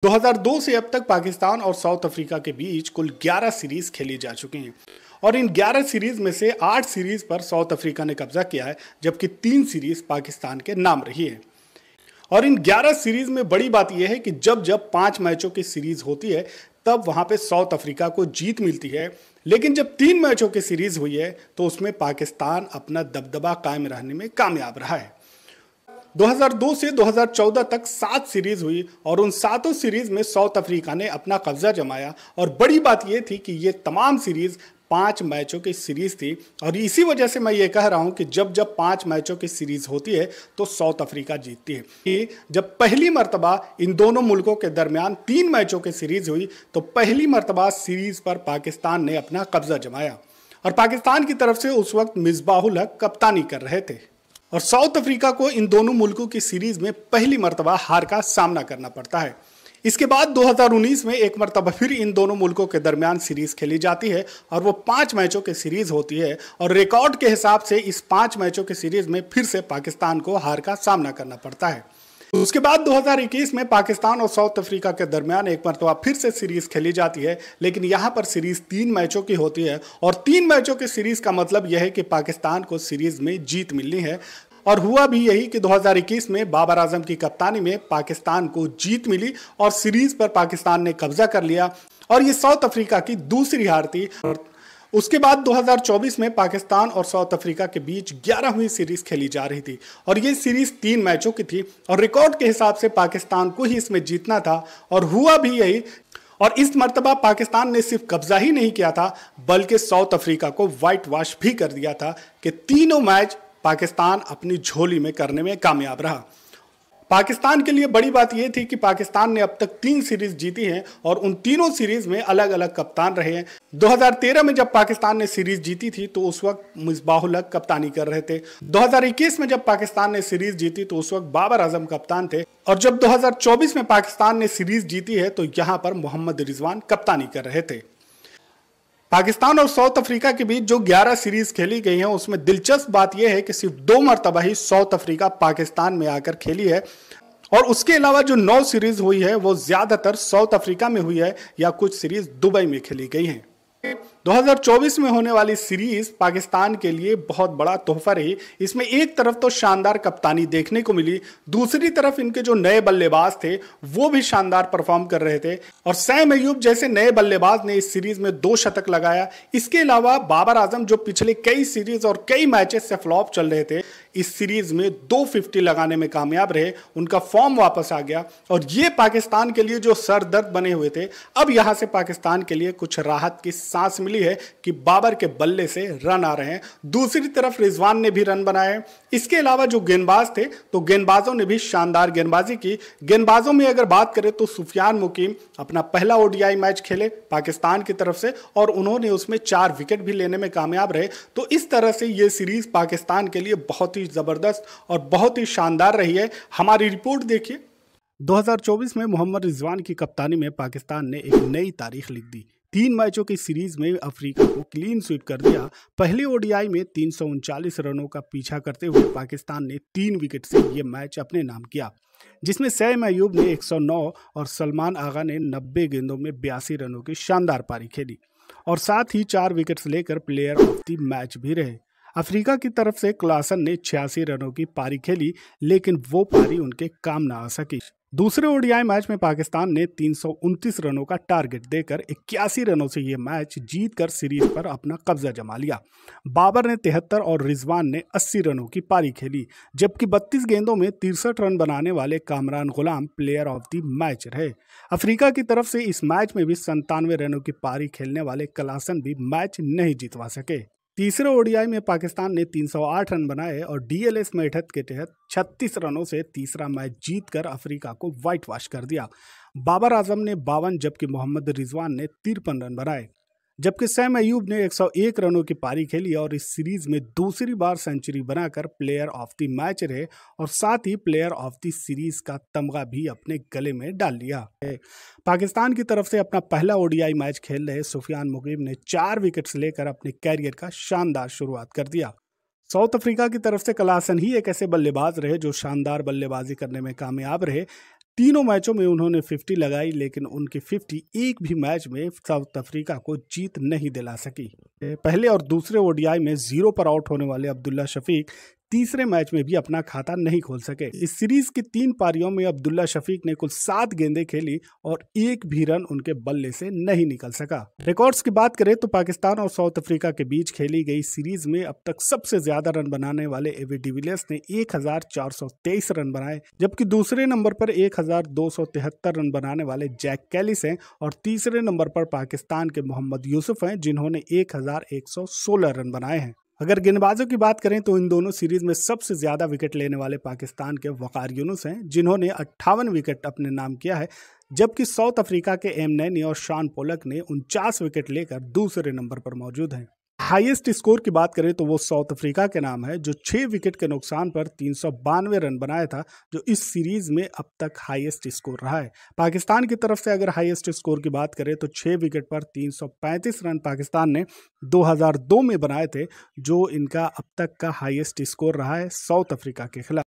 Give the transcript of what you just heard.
2002 से अब तक पाकिस्तान और साउथ अफ्रीका के बीच कुल 11 सीरीज खेली जा चुकी हैं और इन 11 सीरीज में से 8 सीरीज पर साउथ अफ्रीका ने कब्जा किया है, जबकि 3 सीरीज पाकिस्तान के नाम रही है। और इन 11 सीरीज में बड़ी बात यह है कि जब जब 5 मैचों की सीरीज होती है तब वहां पे साउथ अफ्रीका को जीत मिलती है, लेकिन जब 3 मैचों की सीरीज हुई है तो उसमें पाकिस्तान अपना दबदबा कायम रहने में कामयाब रहा है। 2002 से 2014 तक 7 सीरीज हुई और उन 7 सीरीज में साउथ अफ्रीका ने अपना कब्जा जमाया और बड़ी बात यह थी कि ये तमाम सीरीज 5 मैचों की सीरीज थी और इसी वजह से मैं ये कह रहा हूं कि जब जब 5 मैचों की सीरीज होती है तो साउथ अफ्रीका जीतती है। कि जब पहली मर्तबा इन दोनों मुल्कों के दरमियान 3 मैचों की सीरीज हुई तो पहली मर्तबा सीरीज पर पाकिस्तान ने अपना कब्जा जमाया और पाकिस्तान की तरफ से उस वक्त मिसबाहुल हक कप्तानी कर रहे थे और साउथ अफ्रीका को इन दोनों मुल्कों की सीरीज में पहली मर्तबा हार का सामना करना पड़ता है। इसके बाद 2019 में एक मर्तबा फिर इन दोनों मुल्कों के दरमियान सीरीज खेली जाती है और वो 5 मैचों की सीरीज होती है और रिकॉर्ड के हिसाब से इस 5 मैचों की सीरीज में फिर से पाकिस्तान को हार का सामना करना पड़ता है। उसके बाद 2021 में पाकिस्तान और साउथ अफ्रीका के दरमियान एक मरतबा फिर से सीरीज खेली जाती है, लेकिन यहां पर सीरीज 3 मैचों की होती है और 3 मैचों की सीरीज का मतलब यह है कि पाकिस्तान को सीरीज में जीत मिलनी है। और हुआ भी यही कि 2021 में बाबर आजम की कप्तानी में पाकिस्तान को जीत मिली और सीरीज पर पाकिस्तान ने कब्जा कर लिया और ये साउथ अफ्रीका की दूसरी हार थी। उसके बाद 2024 में पाकिस्तान और साउथ अफ्रीका के बीच 11वीं सीरीज खेली जा रही थी और ये सीरीज 3 मैचों की थी और रिकॉर्ड के हिसाब से पाकिस्तान को ही इसमें जीतना था और हुआ भी यही। और इस मर्तबा पाकिस्तान ने सिर्फ कब्जा ही नहीं किया था बल्कि साउथ अफ्रीका को व्हाइट वॉश भी कर दिया था कि तीनों मैच पाकिस्तान अपनी झोली में करने में कामयाब रहा। पाकिस्तान के लिए बड़ी बात यह थी कि पाकिस्तान ने अब तक 3 सीरीज जीती हैं और उन तीनों सीरीज में अलग अलग कप्तान रहे हैं। 2013 में जब पाकिस्तान ने सीरीज जीती थी तो उस वक्त मिसबाहुल हक कप्तानी कर रहे थे। 2021 में जब पाकिस्तान ने सीरीज जीती तो उस वक्त बाबर आजम कप्तान थे और जब 2024 में पाकिस्तान ने सीरीज जीती है तो यहां पर मोहम्मद रिजवान कप्तानी कर रहे थे। पाकिस्तान और साउथ अफ्रीका के बीच जो 11 सीरीज खेली गई हैं उसमें दिलचस्प बात यह है कि सिर्फ 2 मरतबा ही साउथ अफ्रीका पाकिस्तान में आकर खेली है और उसके अलावा जो 9 सीरीज हुई है वो ज्यादातर साउथ अफ्रीका में हुई है या कुछ सीरीज दुबई में खेली गई हैं। 2024 में होने वाली सीरीज पाकिस्तान के लिए बहुत बड़ा तोहफा रही। इसमें एक तरफ तो शानदार कप्तानी देखने को मिली, दूसरी तरफ इनके जो नए बल्लेबाज थे वो भी शानदार परफॉर्म कर रहे थे और सैम अयूब जैसे नए बल्लेबाज ने इस सीरीज में 2 शतक लगाया। इसके अलावा बाबर आजम जो पिछले कई सीरीज और कई मैचेस से फ्लॉप चल रहे थे इस सीरीज में 250 लगाने में कामयाब रहे, उनका फॉर्म वापस आ गया और ये पाकिस्तान के लिए जो सरदर्द बने हुए थे अब यहां से पाकिस्तान के लिए कुछ राहत की सांस मिली है कि बाबर के बल्ले से रन आ रहे हैं। दूसरी तरफ रिजवान ने भी रन बनाए। इसके अलावा जो गेंदबाज थे तो गेंदबाजों ने भी शानदार गेंदबाजी की। गेंदबाजों में अगर बात करें तो सुफियान मुकीम अपना पहला ओडीआई मैच खेले पाकिस्तान की तरफ से और उन्होंने उसमें 4 विकेट भी लेने में कामयाब रहे। तो इस तरह से ये सीरीज पाकिस्तान के लिए बहुत ही जबरदस्त और बहुत ही शानदार रही है। हमारी रिपोर्ट देखिए। 2024 में मोहम्मद रिजवान की कप्तानी में पाकिस्तान ने एक नई तारीख लिख दी। 3 मैचों की सीरीज में अफ्रीका को क्लीन स्वीप कर दिया। पहले ओडीआई में 339 रनों का पीछा करते हुए पाकिस्तान ने 3 विकेट से यह मैच अपने नाम किया, जिसमें सैम अयूब ने 109 और सलमान आगा ने 90 गेंदों में 82 रनों की शानदार पारी खेली और साथ ही 4 विकेट्स लेकर प्लेयर ऑफ द मैच भी रहे। अफ्रीका की तरफ से क्लासन ने 86 रनों की पारी खेली, लेकिन वो पारी उनके काम ना आ सकी। दूसरे ओडीआई मैच में पाकिस्तान ने 329 रनों का टारगेट देकर 81 रनों से यह मैच जीतकर सीरीज पर अपना कब्जा जमा लिया। बाबर ने 73 और रिजवान ने 80 रनों की पारी खेली, जबकि 32 गेंदों में 63 रन बनाने वाले कामरान गुलाम प्लेयर ऑफ द मैच रहे। अफ्रीका की तरफ से इस मैच में भी 97 रनों की पारी खेलने वाले क्लासन भी मैच नहीं जीतवा सके। तीसरे ओडीआई में पाकिस्तान ने 308 रन बनाए और डीएलएस मेथड के तहत 36 रनों से तीसरा मैच जीतकर अफ्रीका को व्हाइट वॉश कर दिया। बाबर आजम ने 52 जबकि मोहम्मद रिजवान ने 53 रन बनाए, जबकि सैम अयूब ने 101 रनों की पारी खेली और इस सीरीज में दूसरी बार सेंचुरी बनाकर प्लेयर ऑफ द मैच रहे और साथ ही प्लेयर ऑफ द सीरीज का तमगा भी अपने गले में डाल लिया है। पाकिस्तान की तरफ से अपना पहला ओडीआई मैच खेल रहे सुफियान मुकीम ने 4 विकेट्स लेकर अपने कैरियर का शानदार शुरुआत कर दिया। साउथ अफ्रीका की तरफ से क्लासन ही एक ऐसे बल्लेबाज रहे जो शानदार बल्लेबाजी करने में कामयाब रहे। तीनों मैचों में उन्होंने 50 लगाई, लेकिन उनकी 50 एक भी मैच में साउथ अफ्रीका को जीत नहीं दिला सकी। पहले और दूसरे ओडीआई में 0 पर आउट होने वाले अब्दुल्ला शफीक तीसरे मैच में भी अपना खाता नहीं खोल सके। इस सीरीज की 3 पारियों में अब्दुल्ला शफीक ने कुल 7 गेंदें खेली और एक भी रन उनके बल्ले से नहीं निकल सका। रिकॉर्ड्स की बात करें तो पाकिस्तान और साउथ अफ्रीका के बीच खेली गई सीरीज में अब तक सबसे ज्यादा रन बनाने वाले एबी डिविलियर्स ने 1423 रन बनाए, जबकि दूसरे नंबर पर 1273 रन बनाने वाले जैक कैलिस हैं और तीसरे नंबर पर पाकिस्तान के मोहम्मद यूसुफ हैं, जिन्होंने 1116 रन बनाए हैं। अगर गेंदबाजों की बात करें तो इन दोनों सीरीज में सबसे ज्यादा विकेट लेने वाले पाकिस्तान के वकार यूनुस हैं, जिन्होंने 58 विकेट अपने नाम किया है, जबकि साउथ अफ्रीका के एम नैनी और शान पोलक ने 49 विकेट लेकर दूसरे नंबर पर मौजूद हैं। हाईएस्ट स्कोर की बात करें तो वो साउथ अफ्रीका के नाम है, जो 6 विकेट के नुकसान पर 392 रन बनाया था, जो इस सीरीज में अब तक हाईएस्ट स्कोर रहा है। पाकिस्तान की तरफ से अगर हाईएस्ट स्कोर की बात करें तो 6 विकेट पर 335 रन पाकिस्तान ने 2002 में बनाए थे, जो इनका अब तक का हाईएस्ट स्कोर रहा है साउथ अफ्रीका के खिलाफ।